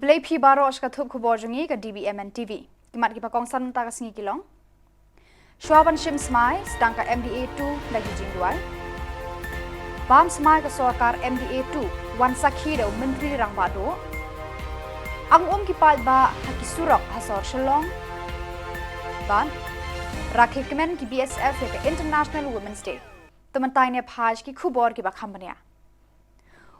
Play P Baro Shkatup Khubor Jungi ka DBMN TV. Kimat ki pakong san ta ka singi kilong. Shwaban Shim Smai stangka MDA2 lagi jingduai. Bam Smai ka sorkar MDA2 wan sakhi do menteri rang bado. Ang kipal ba hakisurok hasor Shillong. Ban Rakikmen ki BSF ke International Women's Day. Tementai ne phaj ki Khubor ki bakhambania.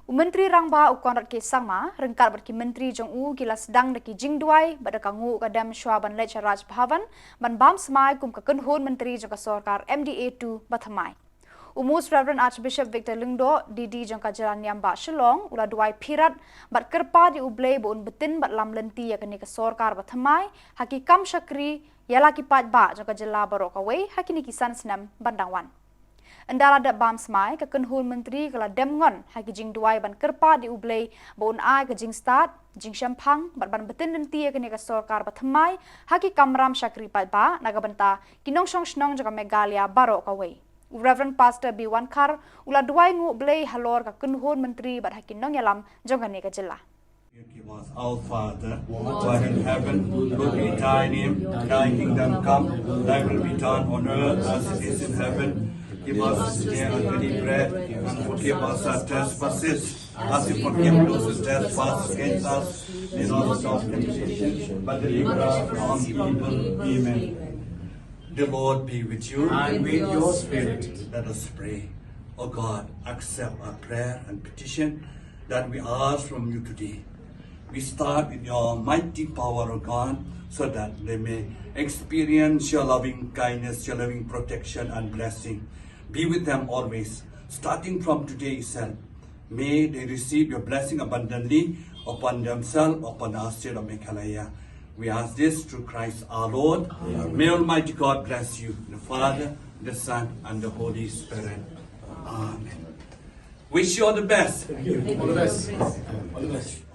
Menteri Rangba ukonrat ke sangma rengkat berki menteri jong gila sedang deki jingduai badakangu kadam Shwaban Lecha Raj Bhavan ban bam smai kum ka kunhun menteri jong ka sorkar MDA2 bathamai. Umus Reverend Archbishop Victor Lingdo Didi jong ka jalan Yamba Shillong ula duai pirat bat kerpa di ublei bon betin bat lam lenti ya kini ka sorkar bathamai hakikam syakri yala kipat ba jong ka Jylla barokawai hakini kisan senam bandangwan. Andala da bam smai ka kunhul menteri kala demngon haki jing duai ban kerpa di ublei bon ai ka jing start jing shampang ban betin nenti ka ni ka sorkar bathamai haki kamram syakri pat ba naga banta kinong song snong jaga Meghalaya baro kawai. Reverend Pastor B1 Kar ula duai ngu ublei halor ka kunhul menteri bat haki nong yalam jong ni ka Jylla. Our Father, who art in heaven, hallowed be thy name. Thy kingdom come, thy will be done on earth as it is in heaven. Give us this day our daily bread, and forgive us our trespasses, as we forgive those who trespass against us. Lead us not into temptation, but deliver us from evil. Amen. The Lord be with you. And with your spirit. Let us pray. O God, accept our prayer and petition that we ask from you today. We start with your mighty power, O God, so that they may experience your loving kindness, your loving protection and blessing. Be with them always, starting from today itself. May they receive your blessing abundantly upon themselves, upon our state of Meghalaya. We ask this through Christ our Lord. Amen. May Almighty God bless you, the Father, the Son, and the Holy Spirit. Amen. Wish you all the best. Thank you. All the best. All the best.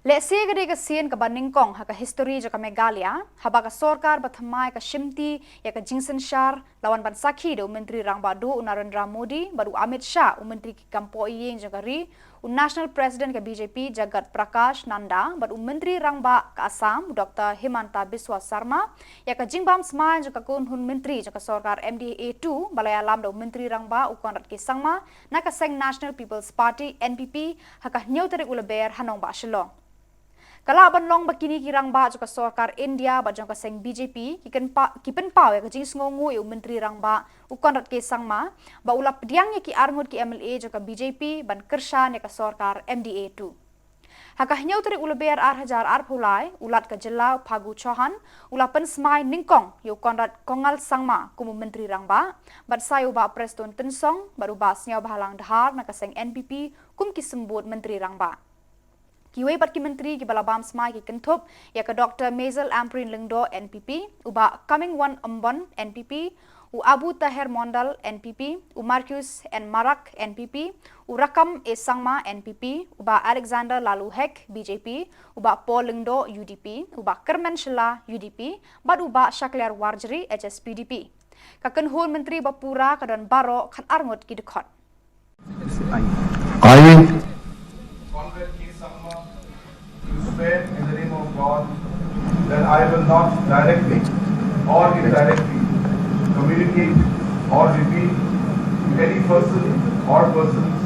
Let's see ka sien ka baningkong ha ka history ja ka Meghalaya haba ka sorkar bathamai ka shimti ya ka jingsen shar lawan ban sakhi do menteri rangba do Narendra Modi baru Amit Shah menteri ki kampo iyeng ja ka ri national president ka BJP Jagat Prakash Nanda baru menteri rangba ka Assam Dr Himanta Biswa Sarma ya ka jingbam smai ja ka kunhun menteri ja ka sorkar MDA2 balaya lam do menteri rangba ukonrat ki sangma na ka seng National People's Party NPP ha ka nyautere Lber hanong ba Shillong. Kalaban long bakini kirang ba joka sorkar India ba jangka seng BJP kipen pau ya kajing ngongu yu menteri rang ba ukon rat ke sangma ba ulap diang ya ki arngut ki MLA joka BJP ban kershan ya ka sorkar MDA2. Hakah nyau teri Lber hajar pulai ulat ka Jylla Phagu Chauhan ulapan smai ningkong yu konrat kongal sangma kumu menteri rang ba bat sayu ba Preston Tensong baru ba snyau bahalang dahar na ka seng NPP kum ki sembut menteri rang ba. Kiway bat ki menteri ki balabam smai ki kentup ya ka Dr. Mazel Amprin Lingdo NPP uba Coming One Ambon NPP u Abu Tahir Mondal NPP u Marcus N Marak NPP u Rakam E Sangma NPP uba Alexander Lalu Hek BJP uba Paul Lingdo UDP uba Kermen Shilla UDP bat uba Shakler Warjri HSPDP kakenhun menteri bapura kadan baro khan arngut ki dekhot Swear in the name of God that I will not directly or indirectly communicate or reveal to any person or persons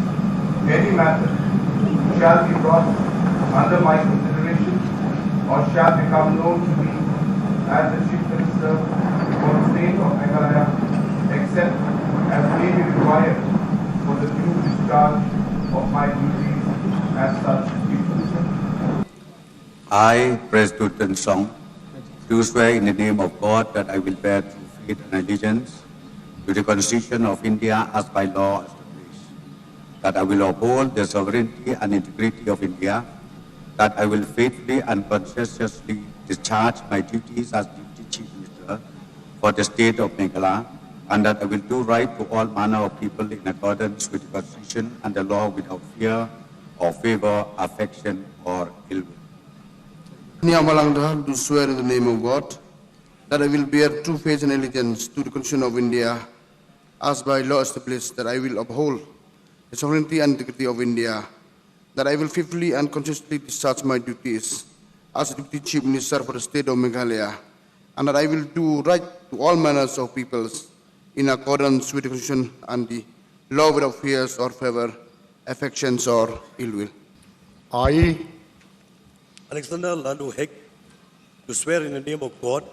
any matter shall be brought under my consideration or shall become known to me as the Chief Minister for the state of Meghalaya except as may be required for the due discharge of my duties as such Chief Minister. I, Preston Tensong, do swear in the name of God that I will bear true faith and allegiance to the Constitution of India as by law established, that I will uphold the sovereignty and integrity of India, that I will faithfully and conscientiously discharge my duties as Deputy Chief Minister for the state of Meghalaya, and that I will do right to all manner of people in accordance with the Constitution and the law without fear or favor, affection or ill will. Do swear in the name of God that I will bear true faith and allegiance to the Constitution of India as by law established, that I will uphold the sovereignty and integrity of India, that I will faithfully and consistently discharge my duties as Deputy Chief Minister for the State of Meghalaya, and that I will do right to all manners of peoples in accordance with the Constitution and the law without fears or favor, affections or ill will. I, Alexander Lando Hek, do swear in the name of God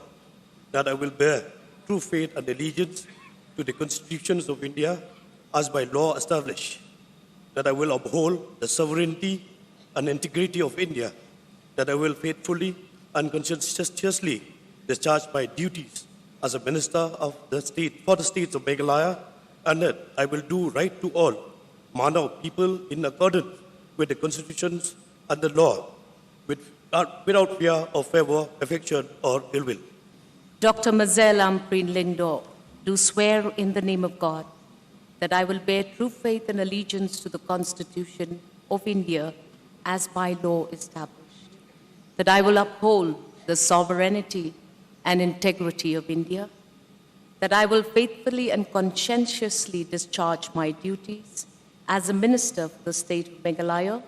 that I will bear true faith and allegiance to the constitutions of India as by law established, that I will uphold the sovereignty and integrity of India, that I will faithfully and conscientiously discharge my duties as a minister of the state for the states of Meghalaya, and that I will do right to all manner of people in accordance with the constitutions and the law, without fear or favor, affection or ill will. Dr. Mazel Amprin Lingdo, do swear in the name of God that I will bear true faith and allegiance to the Constitution of India as by law established, that I will uphold the sovereignty and integrity of India, that I will faithfully and conscientiously discharge my duties as a minister for the state of Meghalaya,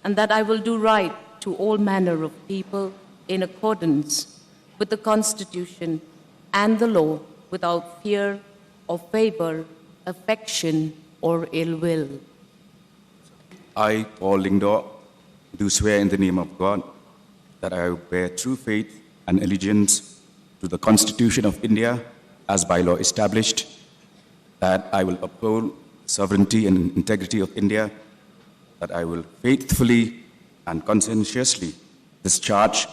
and that I will do right to all manner of people in accordance with the Constitution and the law without fear or favor, affection or ill will. I, Paul Lingdo, do swear in the name of God that I will bear true faith and allegiance to the Constitution of India as by law established, that I will uphold sovereignty and integrity of India, that I will faithfully and conscientiously discharge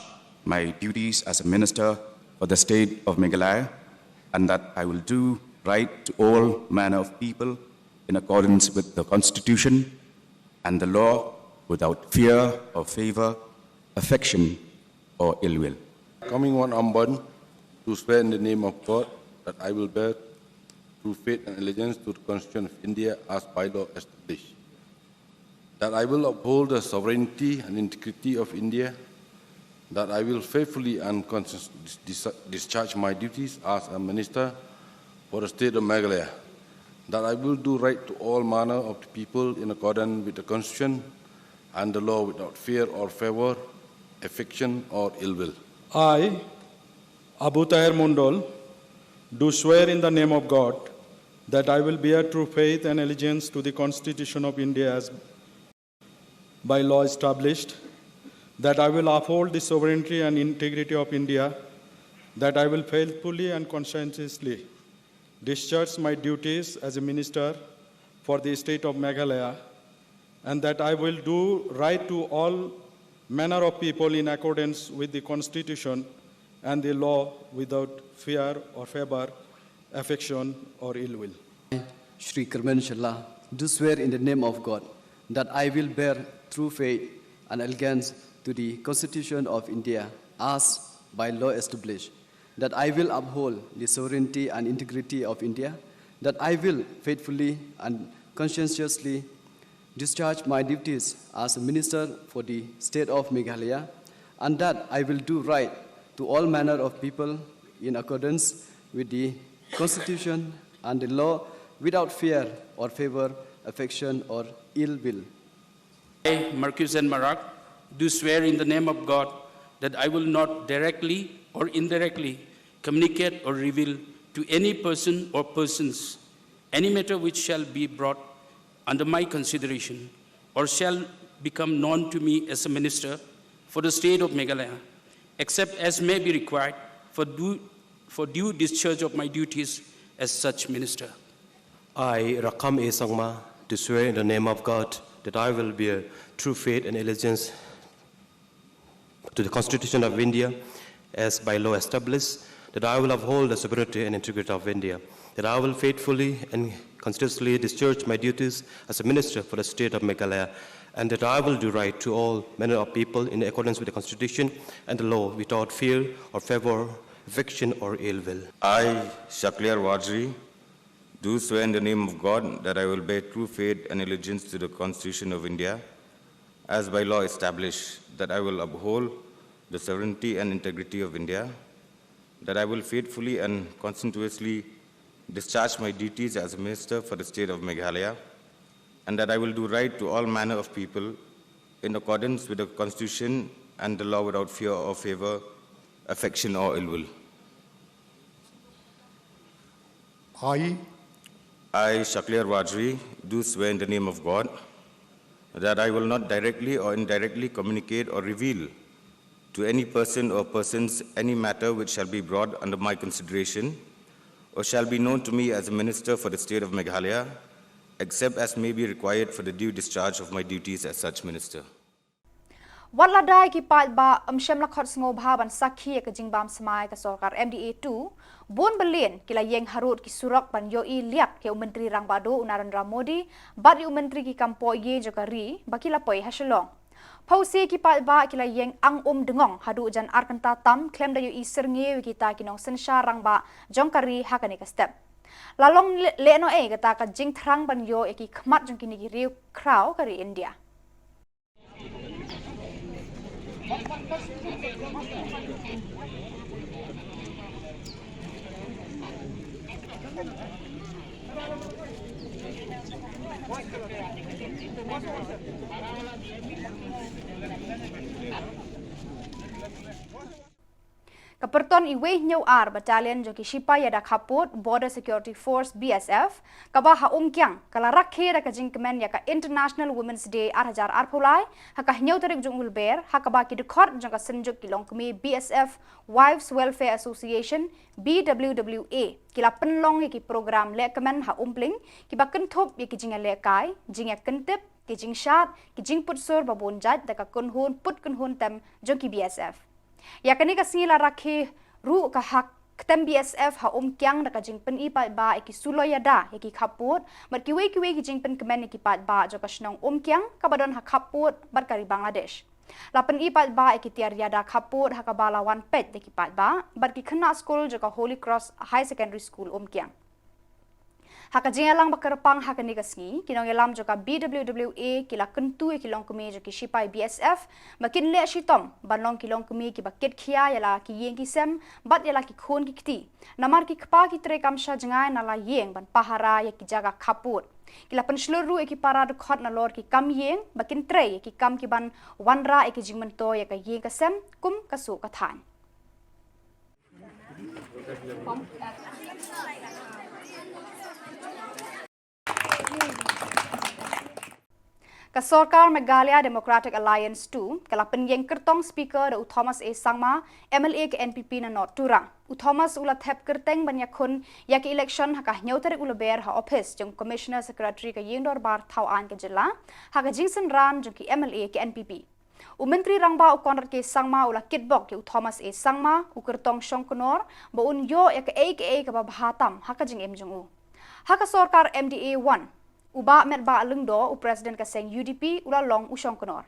my duties as a minister for the state of Meghalaya, and that I will do right to all manner of people in accordance with the Constitution and the law without fear or favor, affection or ill will. Coming one Amban, to swear in the name of God that I will bear true faith and allegiance to the Constitution of India as by law established, that I will uphold the sovereignty and integrity of India, that I will faithfully and conscientiously discharge my duties as a minister for the state of Meghalaya, that I will do right to all manner of the people in accordance with the Constitution and the law without fear or favor, affection or ill will. I, Abu Tahir Mundol, do swear in the name of God that I will bear true faith and allegiance to the Constitution of India as by law established, that I will uphold the sovereignty and integrity of India, that I will faithfully and conscientiously discharge my duties as a minister for the state of Meghalaya, and that I will do right to all manner of people in accordance with the Constitution and the law without fear or favor, affection or ill will. Shri Karman Jylla, do swear in the name of God that I will bear true faith and allegiance to the Constitution of India as by law established, that I will uphold the sovereignty and integrity of India, that I will faithfully and conscientiously discharge my duties as a minister for the state of Meghalaya, and that I will do right to all manner of people in accordance with the Constitution and the law without fear or favor, affection or ill will. I, Marcus and Marak, do swear in the name of God that I will not directly or indirectly communicate or reveal to any person or persons any matter which shall be brought under my consideration or shall become known to me as a minister for the state of Meghalaya, except as may be required for due discharge of my duties as such minister. I, Rakam E. Sangma, do swear in the name of God that I will bear true faith and allegiance to the Constitution of India as by law established, that I will uphold the sovereignty and integrity of India, that I will faithfully and consistently discharge my duties as a minister for the state of Meghalaya, and that I will do right to all manner of people in accordance with the Constitution and the law without fear or favor, affection or ill will. I, Shakliar Wajri, do swear in the name of God that I will bear true faith and allegiance to the Constitution of India as by law established, that I will uphold the sovereignty and integrity of India, that I will faithfully and conscientiously discharge my duties as a minister for the state of Meghalaya, and that I will do right to all manner of people in accordance with the Constitution and the law without fear or favor, affection or ill will. I, Shaklir Wajri, do swear in the name of God that I will not directly or indirectly communicate or reveal to any person or persons any matter which shall be brought under my consideration or shall be known to me as a minister for the state of Meghalaya, except as may be required for the due discharge of my duties as such minister. Waladai ki pat ba shem lakhot sngo bha ban sakhi ka jingbam samai ka sarkar MDA 2 bon belen kila yeng harut ki surak ban yo I liak ke menteri rang bado Narendra Modi bat yu menteri ki kampo ye jokari bakila poi ha Shillong Pausi ki pat ba kila yeng ang dengong hadu jan arkanta tam klem da yu I sernge kita kinong sensha rang ba jongkari hakani ka step lalong le no e kata ka jing thrang ban yo eki khmat jong kini ki riu kraw kari India Kaperton iwe nyaw ar battalion jo ki shipa yada khaput Border Security Force BSF kaba ha kyang kala rakhe ra ka jingkemen ya ka International Women's Day 2000 arpulai ha ka nyaw tarik jong Lber ha kaba ki dekhot jong ka senjuk ki longkmi BSF Wives Welfare Association BWWA kila penlong ki program le kemen ha pling ki ba kenthop ki jinga le kai jinga kentip ki jing shat ki jing putsur babon jat da ka kunhun put kunhun tem jong ki BSF ya kani ka sila rakhi ru ka hak tem BSF ha kyang da ka jingpen I pat ba ki sulo yada ki khaput mat ki we ki jingpen kemen ki pat ba jo ka snong kyang ka badon ha khaput bar kari Bangladesh lapan I pat ba ki tiar yada khaput ha ka bala wan pet ki pat ba bar ki khana school jo ka Holy Cross High Secondary School kyang haka jingalang bakarapang haka nigasngi kinong yalam joka BWWA kila kentu kilong kumi joki shipai BSF makin le shitom banlong kilong kumi ki bakit khia yala ki yeng ki sem bat yala ki khon ki kti namar ki khpa ki trekam sha jingai nala yeng ban pahara ya ki jaga khaput kila pensluru ki para de khot na lor ki kam yeng bakin tre ki kam ki ban wanra ki jingmento ya ka yeng ka sem kum ka su ka than Ka Sarkar Meghalaya Democratic Alliance 2 kala penyeng kertong speaker da Thomas A Sangma MLA ke NPP na North Turang Thomas ula thep kerteng banyakun ya ke election haka nyautar Lber ha office jong commissioner secretary ka yendor bar thau an ke Jylla haka jingsen ran jong ki MLA ke NPP Menteri rangba konrat ke Sangma ula kitbok ke Thomas A Sangma kertong shongkonor ba un yo ya ke ka bahatam haka jing jong haka Sarkar MDA 1 Uba met ba lengdo President ka seng UDP ula long usong konor.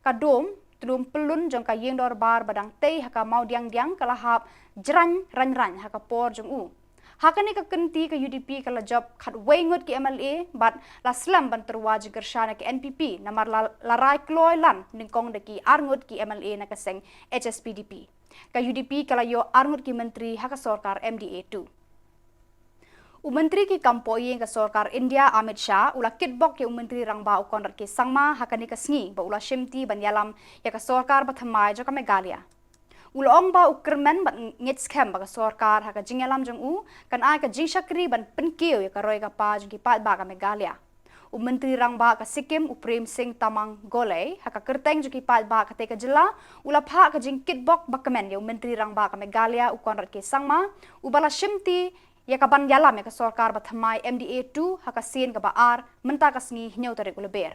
Ka dom tulum pelun jong ka yengdor bar badang tei haka mau diang kalahap jran ran haka por jong Haka ni ka kenti ka UDP kala job khat wengut ki MLA bat la slam ban terwaji gershana ki NPP namar larai kloy lan ningkong de ki arngut ki MLA na ka seng HSPDP. Ka UDP kala yo arngut ki menteri haka Sarkar MDA 2. Menteri ki kampoye ka Sarkar India Amit Shah ula kitbok ke menteri rangba konrat ke Sangma hakani ka sngi ba ula shimti ban yalam ya ka Sarkar bathamai jo ka Meghalaya. Ula ong ba ukermen ban ngit scam ba ka Sarkar haka jingalam jong kan ai ka jingshakri ban penkeu ya ka roi ka pa jong ki pat ba ka Meghalaya. Menteri rangba ka Sikkim Prem Singh Tamang Golei haka kerteng jo ki pat ba ka te ka Jylla ula pha ka jing kitbok bakamen ya menteri rangba ka Meghalaya konrat ke Sangma ubala shimti ya kaban yalam ya ka Sarkar bathamai MDA 2 haka sin ka baar menta ka sngi nyau tarik Lber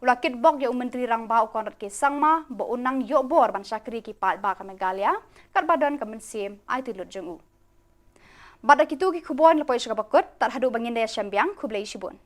ula kitbok ya menteri rangba konrat ke Sangma ba unang yo bor ban sakri ki pat ba ka Meghalaya kar badan ka mensim ai tilut jong bada kitu ki Khubor lepoy ka bakut tar hadu bangin daya syambiang khublai shibun